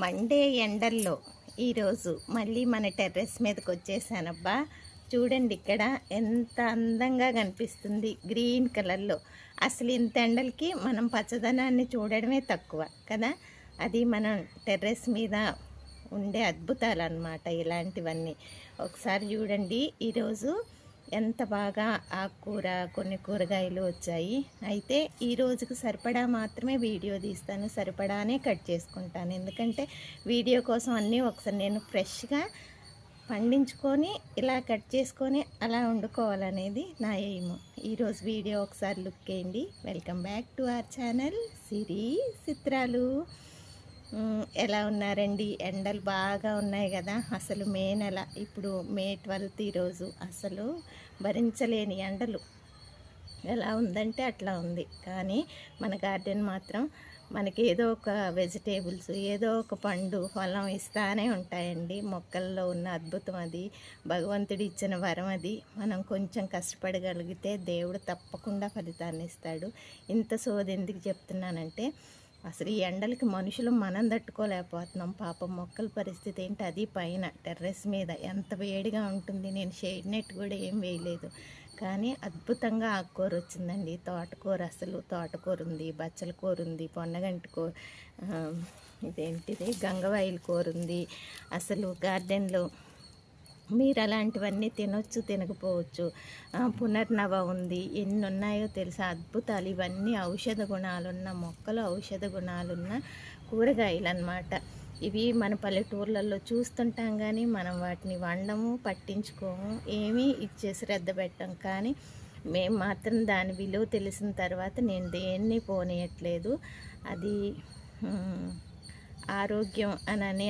Monday ఎండల్లో ఈరోజు మళ్ళీ మన టెర్రస్ మీదకి వచ్చేసానబ్బా. చూడండి ఇక్కడ ఎంత అందంగా కనిపిస్తుంది గ్రీన్ కలర్లో. అసలు ఇంత ఎండలకి మనం పచ్చదనాన్ని చూడడమే తక్కువ కదా. అది మనం టెర్రస్ మీద ఉండే అద్భుతాలు అన్నమాట ఇలాంటివన్నీ. ఒకసారి చూడండి ఈరోజు ఎంత బాగా ఆకుకూర కొన్ని కూరగాయలు వచ్చాయి. అయితే ఈ రోజుకు సరిపడా మాత్రమే వీడియో తీస్తాను, సరిపడానే కట్ చేసుకుంటాను. ఎందుకంటే వీడియో కోసం అన్నీ ఒకసారి నేను ఫ్రెష్గా పండించుకొని ఇలా కట్ చేసుకొని అలా వండుకోవాలనేది నా ఎయిమ్. ఈరోజు వీడియో ఒకసారి లుక్ వేయండి. Welcome back to our channel Siri Chitralu. ఎలా ఉన్నారండి? ఎండలు బాగా ఉన్నాయి కదా. అసలు మే నెల, ఇప్పుడు మే 12 ఈరోజు. అసలు భరించలేని ఎండలు ఎలా ఉందంటే అట్లా ఉంది. కానీ మన గార్డెన్ మాత్రం మనకి ఏదో ఒక వెజిటేబుల్స్, ఏదో ఒక పండు ఫలం ఇస్తానే ఉంటాయండి. మొక్కల్లో ఉన్న అద్భుతం అది, భగవంతుడు ఇచ్చిన వరం అది. మనం కొంచెం కష్టపడగలిగితే దేవుడు తప్పకుండా ఫలితాన్ని ఇస్తాడు. ఇంత సోది ఎందుకు చెప్తున్నానంటే, అసలు ఈ ఎండలకి మనుషులు మనం తట్టుకోలేకపోతున్నాం. పాపం మొక్కల పరిస్థితి ఏంటి, అది పైన టెర్రస్ మీద ఎంత వేడిగా ఉంటుంది. నేను షేడ్ నెట్ కూడా ఏం వేయలేదు, కానీ అద్భుతంగా ఆకుకూర వచ్చిందండి. తోటకూర, అసలు తోటకూర ఉంది, బచ్చల కూర ఉంది, పొన్నగంటి కూర, ఇదేంటిది గంగవాయిల కూర ఉంది. అసలు గార్డెన్లో మీరు అలాంటివన్నీ తినొచ్చు, తినకపోవచ్చు. పునర్నవ ఉంది, ఎన్ని ఉన్నాయో తెలుసా అద్భుతాలు. ఇవన్నీ ఔషధ గుణాలున్న మొక్కలు, ఔషధ గుణాలున్న కూరగాయలు అన్నమాట. ఇవి మన పల్లెటూర్లలో చూస్తుంటాం, కానీ మనం వాటిని వండము, పట్టించుకోము, ఏమీ ఇచ్చే శ్రద్ధ పెట్టం. కానీ మేము మాత్రం దాని విలువ తెలిసిన తర్వాత నేను దేన్ని పోనీయట్లేదు. అది ఆరోగ్యం అని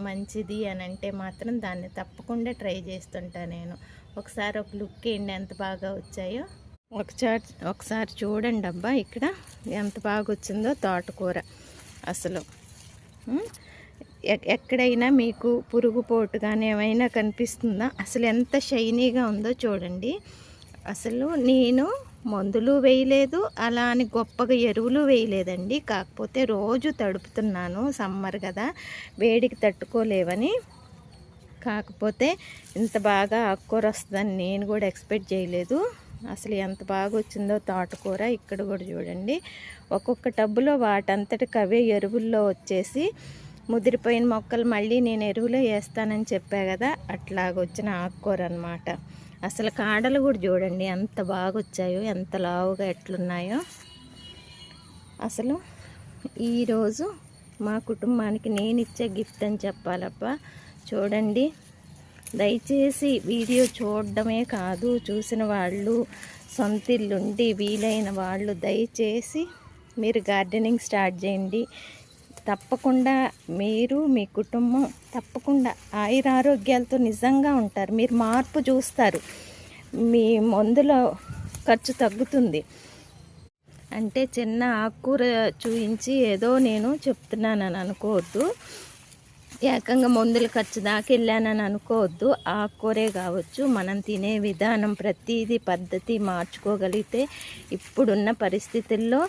మంచిది అని అంటే మాత్రం దాన్ని తప్పకుండా ట్రై చేస్తుంటా నేను. ఒకసారి ఒక లుక్ ఏంటి ఎంత బాగా వచ్చాయో ఒకసారి చూడండి అబ్బా. ఇక్కడ ఎంత బాగా వచ్చిందో తోటకూర. అసలు ఎక్కడైనా మీకు పురుగుపోటు కానీ ఏమైనా కనిపిస్తుందా? అసలు ఎంత షైనీగా ఉందో చూడండి. అసలు నేను మందులు వేయలేదు, అలా అని గొప్పగా ఎరువులు వేయలేదండి. కాకపోతే రోజు తడుపుతున్నాను, సమ్మర్ కదా, వేడికి తట్టుకోలేవని. కాకపోతే ఇంత బాగా ఆకుకూర వస్తుందని నేను కూడా ఎక్స్పెక్ట్ చేయలేదు. అసలు ఎంత బాగా వచ్చిందో తోటకూర. ఇక్కడ కూడా చూడండి, ఒక్కొక్క టబ్బులో వాటంతటికి అవే ఎరువుల్లో వచ్చేసి ముదిరిపోయిన మొక్కలు మళ్ళీ నేను ఎరువులో వేస్తానని చెప్పా కదా, అట్లాగొచ్చిన ఆకుకూర అన్నమాట. అసలు కాడలు కూడా చూడండి ఎంత బాగా వచ్చాయో, ఎంత లావుగా ఎట్లున్నాయో. అసలు ఈరోజు మా కుటుంబానికి నేను ఇచ్చే గిఫ్ట్ అని చెప్పాలబ్బా. చూడండి, దయచేసి వీడియో చూడడమే కాదు, చూసిన వాళ్ళు, సొంత ఇల్లుండి వీలైన వాళ్ళు దయచేసి మీరు గార్డెనింగ్ స్టార్ట్ చేయండి. తప్పకుండా మీరు, మీ కుటుంబం తప్పకుండా ఆయురారోగ్యాలతో నిజంగా ఉంటారు. మీరు మార్పు చూస్తారు, మీ మందుల ఖర్చు తగ్గుతుంది. అంటే చిన్న ఆకుకూర చూపించి ఏదో నేను చెప్తున్నానని అనుకోవద్దు, ఏకంగా మందుల ఖర్చు దాకా వెళ్ళానని అనుకోవద్దు. ఆకుకూరే కావచ్చు, మనం తినే విధానం ప్రతిదీ పద్ధతి మార్చుకోగలిగితే ఇప్పుడున్న పరిస్థితుల్లో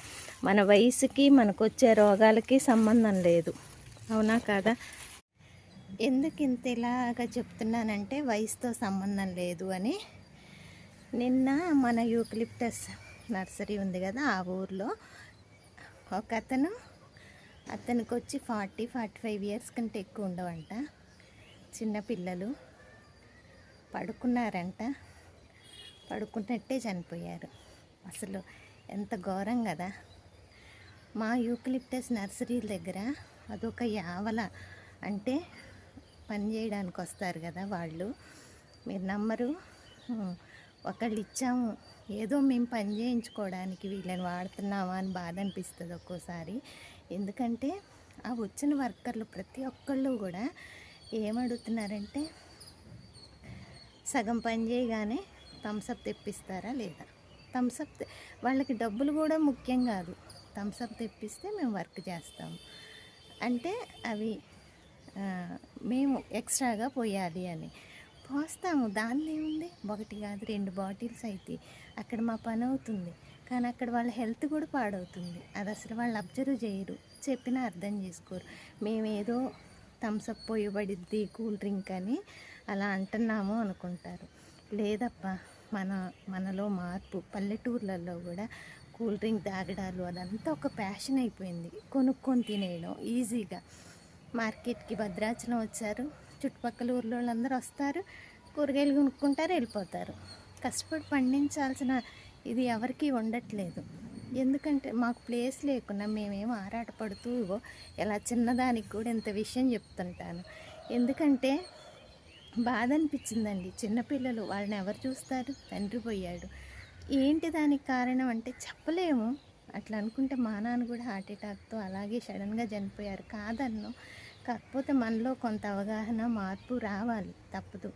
మన వయసుకి మనకు వచ్చే రోగాలకి సంబంధం లేదు. అవునా కాదా? ఎందుకు ఇంత ఇలాగా చెప్తున్నానంటే వయసుతో సంబంధం లేదు అని. నిన్న మన యూకలిప్టస్ నర్సరీ ఉంది కదా, ఆ ఊర్లో ఒక అతనికి వచ్చి 40-45 ఇయర్స్ కంటే ఎక్కువ ఉండవంట. చిన్నపిల్లలు పడుకున్నారంట, పడుకున్నట్టే చనిపోయారు. అసలు ఎంత ఘోరం కదా. మా యూకలిప్టస్ నర్సరీల దగ్గర అదొక యావల, అంటే పని చేయడానికి వస్తారు కదా వాళ్ళు. మీరు నమ్మరు, ఒకళ్ళు ఇచ్చాము, ఏదో మేము పని చేయించుకోవడానికి వీళ్ళని వాడుతున్నామా అని బాధ అనిపిస్తుంది ఒక్కోసారి. ఎందుకంటే ఆ వచ్చిన వర్కర్లు ప్రతి ఒక్కళ్ళు కూడా ఏమడుగుతున్నారంటే, సగం పని చేయగానే థమ్సప్ తెప్పిస్తారా లేదా. థమ్సప్ వాళ్ళకి డబ్బులు కూడా ముఖ్యం కాదు, థమ్సప్ తెప్పిస్తే మేము వర్క్ చేస్తాము. అంటే అవి మేము ఎక్స్ట్రాగా పోయాలి అని పోస్తాము. దానిలో ఏముంది, ఒకటి కాదు 2 బాటిల్స్ అయితే అక్కడ మా పని అవుతుంది. కానీ అక్కడ వాళ్ళ హెల్త్ కూడా పాడవుతుంది. అది అసలు వాళ్ళు అబ్జర్వ్ చేయరు. చెప్పినా అర్థం చేసుకోరు. మేమేదో థమ్సప్ పోయబడిద్ది కూల్ డ్రింక్ అని అలా అంటున్నాము అనుకుంటారు. లేదప్పా, మనలో మార్పు. పల్లెటూర్లలో కూడా కూల్ డ్రింక్ తాగడాలు అదంతా ఒక ప్యాషన్ అయిపోయింది. కొనుక్కొని తినేయడం ఈజీగా. మార్కెట్కి భద్రాచలం వచ్చారు, చుట్టుపక్కల ఊర్లో వాళ్ళందరూ వస్తారు, కూరగాయలు కొనుక్కుంటారు, వెళ్ళిపోతారు. కష్టపడి పండించాల్సిన ఇది ఎవరికీ ఉండట్లేదు. ఎందుకంటే మాకు ప్లేస్ లేకున్నా మేమేమో ఆరాటపడుతూ ఇలా చిన్నదానికి కూడా ఇంత విషయం చెప్తుంటాను. ఎందుకంటే బాధ అనిపించిందండి. చిన్నపిల్లలు వాళ్ళని ఎవరు చూస్తారు? తండ్రి పోయాడు. ఏంటి దానికి కారణం అంటే చెప్పలేము. అట్లా అనుకుంటే మా నాన్న కూడా హార్ట్ అటాక్తో అలాగే సడన్గా చనిపోయారు. కాదన్ను. కాకపోతే మనలో కొంత అవగాహన మార్పు రావాలి, తప్పదు.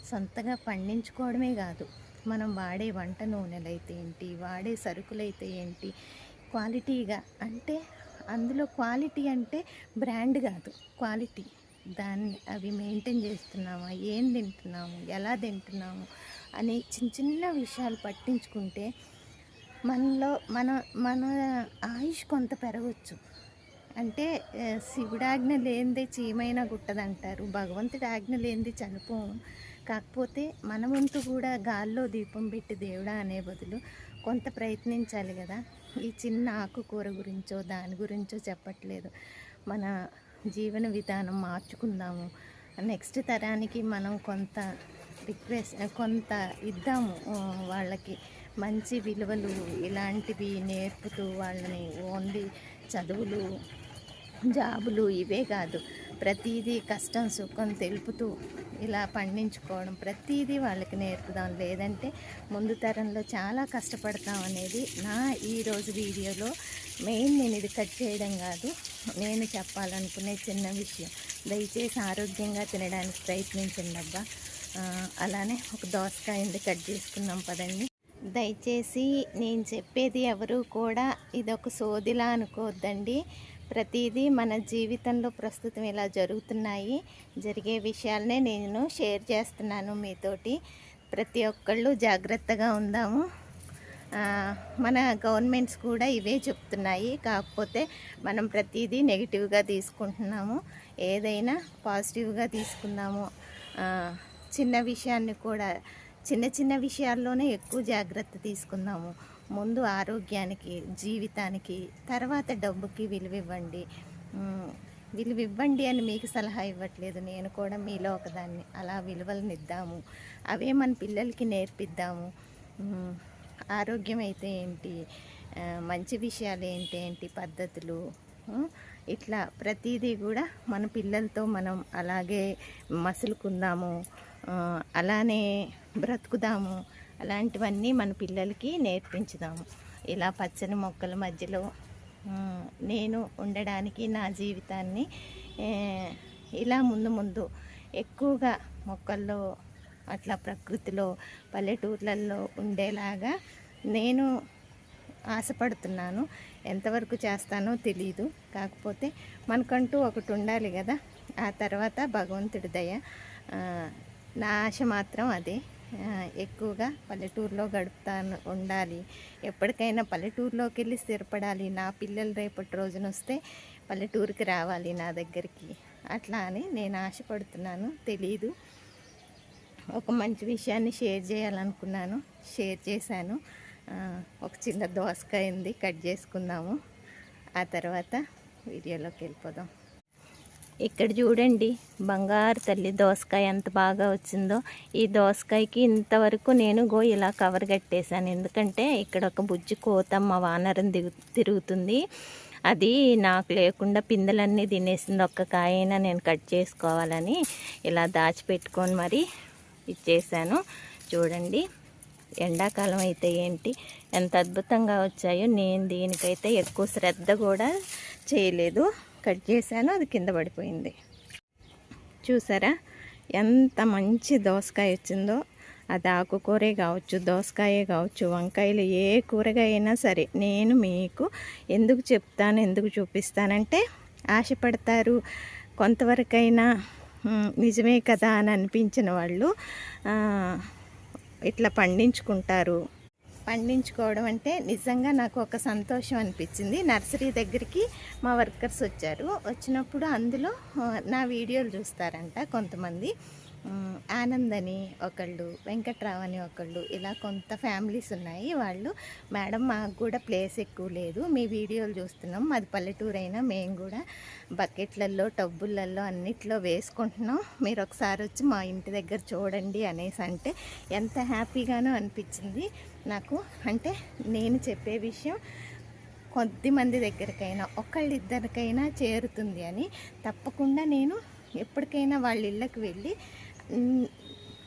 సొంతగా పండించుకోవడమే కాదు, మనం వాడే వంట నూనెలు అయితే ఏంటి, వాడే సరుకులైతే ఏంటి, క్వాలిటీగా. అంటే అందులో క్వాలిటీ అంటే బ్రాండ్ కాదు, క్వాలిటీ. దాన్ని అవి మెయింటైన్ చేస్తున్నామా, ఏం తింటున్నాము, ఎలా తింటున్నాము అని చిన్న చిన్న విషయాలు పట్టించుకుంటే మనలో మన ఆయుష్ కొంత పెరగచ్చు. అంటే శివుడాజ్ఞ లేనిదే చీమైనా గుట్టదంటారు. భగవంతుడి ఆజ్ఞ లేనిది చనిపోము. కాకపోతే మన వంతు కూడా గాల్లో దీపం పెట్టి దేవుడా అనే బదులు కొంత ప్రయత్నించాలి కదా. ఈ చిన్న ఆకుకూర గురించో దాని గురించో చెప్పట్లేదు. మన జీవన విధానం మార్చుకుందాము. నెక్స్ట్ తరానికి మనం కొంత కొంత ఇద్దాము. వాళ్ళకి మంచి విలువలు ఇలాంటివి నేర్పుతూ వాళ్ళని ఓన్లీ చదువులు జాబులు ఇవే కాదు, ప్రతిదీ కష్టం సుఖం తెలుపుతూ ఇలా పండించుకోవడం ప్రతిదీ వాళ్ళకి నేర్పుదాం. లేదంటే ముందు తరంలో చాలా కష్టపడతాం అనేది నా ఈరోజు వీడియోలో మెయిన్. నేను ఇది కట్ చేయడం కాదు, నేను చెప్పాలనుకునే చిన్న విషయం. దయచేసి ఆరోగ్యంగా తినడానికి ప్రయత్నించండి అబ్బా. అలానే ఒక దోసకాయ కట్ చేసుకుందాం పదండి. దయచేసి నేను చెప్పేది ఎవరు కూడా ఇదొక సోదిలా అనుకోవద్దండి. ప్రతిదీ మన జీవితంలో ప్రస్తుతం ఇలా జరుగుతున్నాయి, జరిగే విషయాలనే నేను షేర్ చేస్తున్నాను మీతోటి. ప్రతి ఒక్కళ్ళు జాగ్రత్తగా ఉందాము. మన గవర్నమెంట్స్ కూడా ఇవే చెప్తున్నాయి. కాకపోతే మనం ప్రతిదీ నెగిటివ్గా తీసుకుంటున్నాము. ఏదైనా పాజిటివ్గా తీసుకుందాము. చిన్న విషయాన్ని కూడా చిన్న చిన్న విషయాల్లోనే ఎక్కువ జాగ్రత్త తీసుకుందాము. ముందు ఆరోగ్యానికి, జీవితానికి, తర్వాత డబ్బుకి విలువివ్వండి. విలువివ్వండి అని మీకు సలహా ఇవ్వట్లేదు, నేను కూడా మీలో ఒకదాన్ని. అలా విలువలను ఇద్దాము, అవే మన పిల్లలకి నేర్పిద్దాము. ఆరోగ్యం అయితే ఏంటి, మంచి విషయాలు ఏంటి పద్ధతులు, ఇట్లా ప్రతిదీ కూడా మన పిల్లలతో మనం అలాగే మసులుకుందాము, అలానే బ్రతుకుదాము. అలాంటివన్నీ మన పిల్లలకి నేర్పించుదాము. ఇలా పచ్చని మొక్కల మధ్యలో నేను ఉండడానికి నా జీవితాన్ని ఇలా ముందు ఎక్కువగా మొక్కల్లో అట్లా ప్రకృతిలో పల్లెటూర్లలో ఉండేలాగా నేను ఆశపడుతున్నాను. ఎంతవరకు చేస్తానో తెలీదు. కాకపోతే మనకంటూ ఒకటి ఉండాలి కదా. ఆ తర్వాత భగవంతుడి దయ. నా ఆశ మాత్రం అదే. ఎక్కువగా పల్లెటూరులో ఉండాలి. ఎప్పటికైనా పల్లెటూరులోకి వెళ్ళి స్థిరపడాలి. నా పిల్లలు రేపటి రోజున వస్తే పల్లెటూరుకి రావాలి నా దగ్గరికి. అట్లా అని నేను ఆశపడుతున్నాను. తెలీదు, ఒక మంచి విషయాన్ని షేర్ చేయాలనుకున్నాను, షేర్ చేశాను. ఒక చిన్న దోసకాయ కట్ చేసుకుందాము. ఆ తర్వాత వీడియోలోకి వెళ్ళిపోదాం. ఇక్కడ చూడండి, బంగారు తల్లి దోసకాయ ఎంత బాగా వచ్చిందో. ఈ దోసకాయకి ఇంతవరకు నేను ఇలా కవర్ కట్టేశాను. ఎందుకంటే ఇక్కడ ఒక బుజ్జి కోతమ్మ వానరం తిరుగుతుంది. అది నాకు లేకుండా పిందెలన్నీ తినేసింది. ఒక్క కాయైనా నేను కట్ చేసుకోవాలని ఇలా దాచిపెట్టుకొని మరి ఇచ్చేసాను. చూడండి, ఎండాకాలం అయితే ఏంటి ఎంత అద్భుతంగా వచ్చాయో. నేను దీనికైతే ఎక్కువ శ్రద్ధ కూడా చేయలేదు. కట్ చేశాను, అది కింద పడిపోయింది. చూసారా ఎంత మంచి దోసకాయ వచ్చిందో. అది ఆకుకూరే కావచ్చు, దోసకాయే కావచ్చు, వంకాయలు, ఏ కూరగాయ అయినా సరే నేను మీకు ఎందుకు చెప్తాను, ఎందుకు చూపిస్తానంటే ఆశపడతారు. కొంతవరకైనా నిజమే కదా అని అనిపించిన వాళ్ళు ఇట్లా పండించుకుంటారు. పండించుకోవడం అంటే నిజంగా నాకు ఒక సంతోషం అనిపించింది. నర్సరీ దగ్గరికి మా వర్కర్స్ వచ్చారు. వచ్చినప్పుడు అందులో నా వీడియోలు చూస్తారంట కొంతమంది. ఆనంద్ అని ఒకళ్ళు, వెంకట్రావు అని ఒకళ్ళు, ఇలా కొంత ఫ్యామిలీస్ ఉన్నాయి. వాళ్ళు, మేడం మాకు కూడా ప్లేస్ ఎక్కువ లేదు, మీ వీడియోలు చూస్తున్నాం, మాది పల్లెటూరు అయినా మేము కూడా బకెట్లలో టబ్బులలో అన్నిట్లో వేసుకుంటున్నాం, మీరు ఒకసారి వచ్చి మా ఇంటి దగ్గర చూడండి అనేసి అంటే ఎంత హ్యాపీగానో అనిపించింది నాకు. అంటే నేను చెప్పే విషయం కొద్దిమంది దగ్గరికైనా ఒకళ్ళిద్దరికైనా చేరుతుంది అని తప్పకుండా నేను ఎప్పటికైనా వాళ్ళ ఇళ్ళకి వెళ్ళి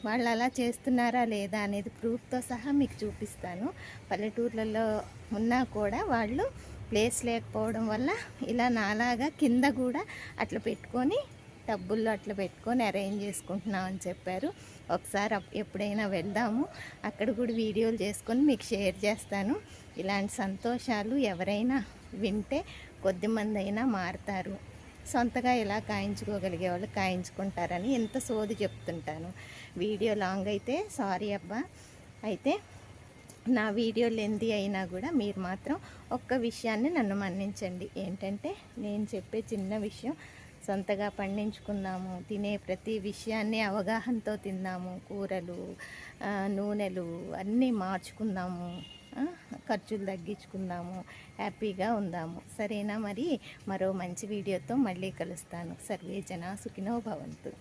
వాళ్ళు అలా చేస్తున్నారా లేదా అనేది ప్రూఫ్తో సహా మీకు చూపిస్తాను. పల్లెటూర్లలో ఉన్నా కూడా వాళ్ళు ప్లేస్ లేకపోవడం వల్ల ఇలా నాలాగా కింద కూడా అట్లా పెట్టుకొని టబ్బుల్లో అట్లా పెట్టుకొని అరేంజ్ చేసుకుంటున్నాం అని చెప్పారు. ఒకసారి ఎప్పుడైనా వెళ్దాము, అక్కడ కూడా వీడియోలు చేసుకొని మీకు షేర్ చేస్తాను. ఇలాంటి సంతోషాలు ఎవరైనా వింటే కొద్దిమంది అయినా మారుతారు. సొంతగా ఎలా కాయించుకోగలిగే వాళ్ళు కాయించుకుంటారని ఎంత సోది చెప్తుంటాను. వీడియో లాంగ్ అయితే సారీ అబ్బా. అయితే నా వీడియో లెంతీ అయినా కూడా మీరు మాత్రం ఒక్క విషయాన్ని నన్ను మన్నించండి. ఏంటంటే నేను చెప్పే చిన్న విషయం, సొంతగా పండించుకుందాము, తినే ప్రతి విషయాన్ని అవగాహనతో తిందాము, కూరలు నూనెలు అన్నీ మార్చుకుందాము, ఖర్చులు తగ్గించుకుందాము, హ్యాపీగా ఉందాము. సరేనా? మరి మరో మంచి వీడియోతో మళ్ళీ కలుస్తాను. సర్వే జనా సుఖినో భవంతు.